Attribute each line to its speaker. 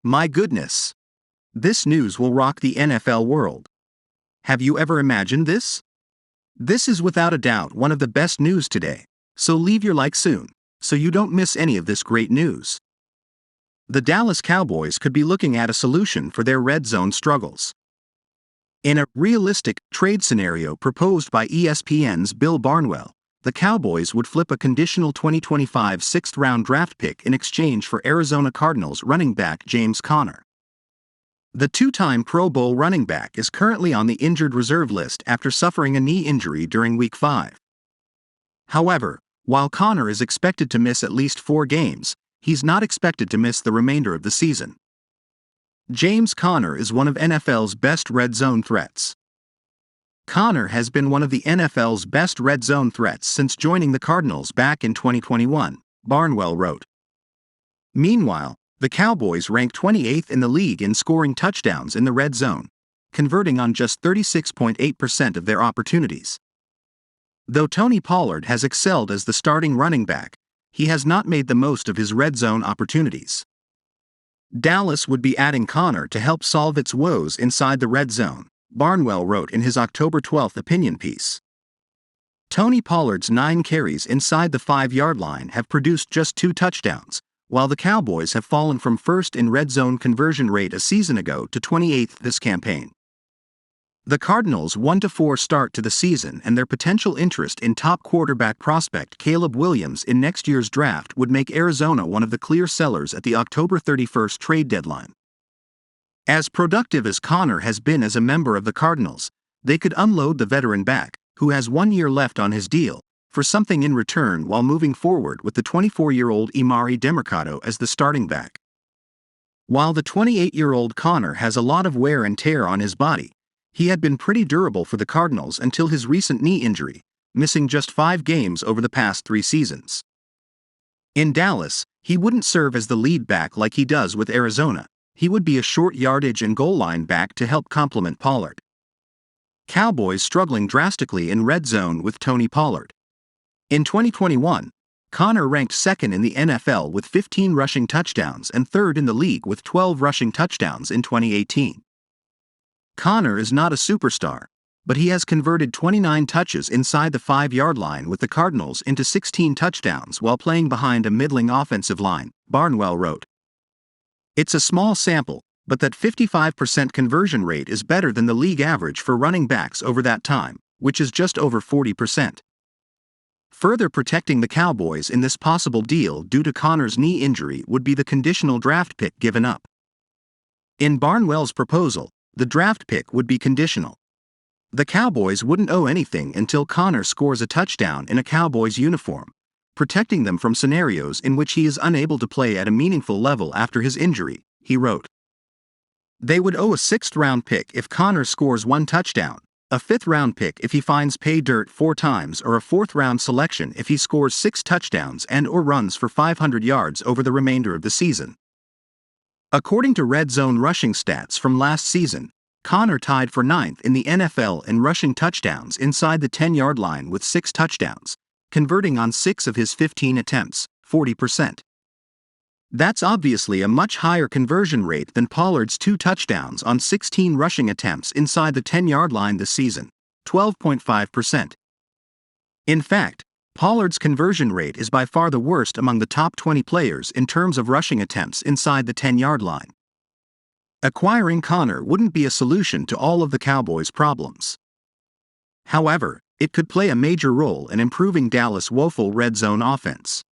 Speaker 1: My goodness! This news will rock the NFL world. Have you ever imagined this? This is without a doubt one of the best news today, so leave your like soon, so you don't miss any of this great news. The Dallas Cowboys could be looking at a solution for their red zone struggles. In a realistic trade scenario proposed by ESPN's Bill Barnwell, the Cowboys would flip a conditional 2025 sixth-round draft pick in exchange for Arizona Cardinals running back James Conner. The two-time Pro Bowl running back is currently on the injured reserve list after suffering a knee injury during Week 5. However, while Conner is expected to miss at least 4 games, he's not expected to miss the remainder of the season. James Conner is one of NFL's best red zone threats. Conner has been one of the NFL's best red zone threats since joining the Cardinals back in 2021, Barnwell wrote. Meanwhile, the Cowboys rank 28th in the league in scoring touchdowns in the red zone, converting on just 36.8% of their opportunities. Though Tony Pollard has excelled as the starting running back, he has not made the most of his red zone opportunities. Dallas would be adding Conner to help solve its woes inside the red zone, Barnwell wrote in his October 12 opinion piece. Tony Pollard's 9 carries inside the 5-yard line have produced just 2 touchdowns, while the Cowboys have fallen from first in red zone conversion rate a season ago to 28th this campaign. The Cardinals' 1-4 start to the season and their potential interest in top quarterback prospect Caleb Williams in next year's draft would make Arizona one of the clear sellers at the October 31 trade deadline. As productive as Conner has been as a member of the Cardinals, they could unload the veteran back, who has 1 year left on his deal, for something in return while moving forward with the 24-year-old Emari Demercado as the starting back. While the 28-year-old Conner has a lot of wear and tear on his body, he had been pretty durable for the Cardinals until his recent knee injury, missing just 5 games over the past 3 seasons. In Dallas, he wouldn't serve as the lead back like he does with Arizona. He would be a short yardage and goal line back to help complement Pollard. Cowboys struggling drastically in red zone with Tony Pollard. In 2021, Conner ranked 2nd in the NFL with 15 rushing touchdowns and 3rd in the league with 12 rushing touchdowns in 2018. Conner is not a superstar, but he has converted 29 touches inside the 5-yard line with the Cardinals into 16 touchdowns while playing behind a middling offensive line, Barnwell wrote. It's a small sample, but that 55% conversion rate is better than the league average for running backs over that time, which is just over 40%. Further protecting the Cowboys in this possible deal due to Conner's knee injury would be the conditional draft pick given up. In Barnwell's proposal, the draft pick would be conditional. The Cowboys wouldn't owe anything until Conner scores a touchdown in a Cowboys uniform, protecting them from scenarios in which he is unable to play at a meaningful level after his injury, he wrote. They would owe a 6th-round pick if Conner scores 1 touchdown, a 5th-round pick if he finds pay dirt 4 times, or a 4th-round selection if he scores 6 touchdowns and/or runs for 500 yards over the remainder of the season. According to red zone rushing stats from last season, Conner tied for 9th in the NFL in rushing touchdowns inside the 10-yard line with 6 touchdowns, converting on 6 of his 15 attempts, 40%. That's obviously a much higher conversion rate than Pollard's 2 touchdowns on 16 rushing attempts inside the 10-yard line this season, 12.5%. In fact, Pollard's conversion rate is by far the worst among the top 20 players in terms of rushing attempts inside the 10-yard line. Acquiring Conner wouldn't be a solution to all of the Cowboys' problems. However, it could play a major role in improving Dallas' woeful red zone offense.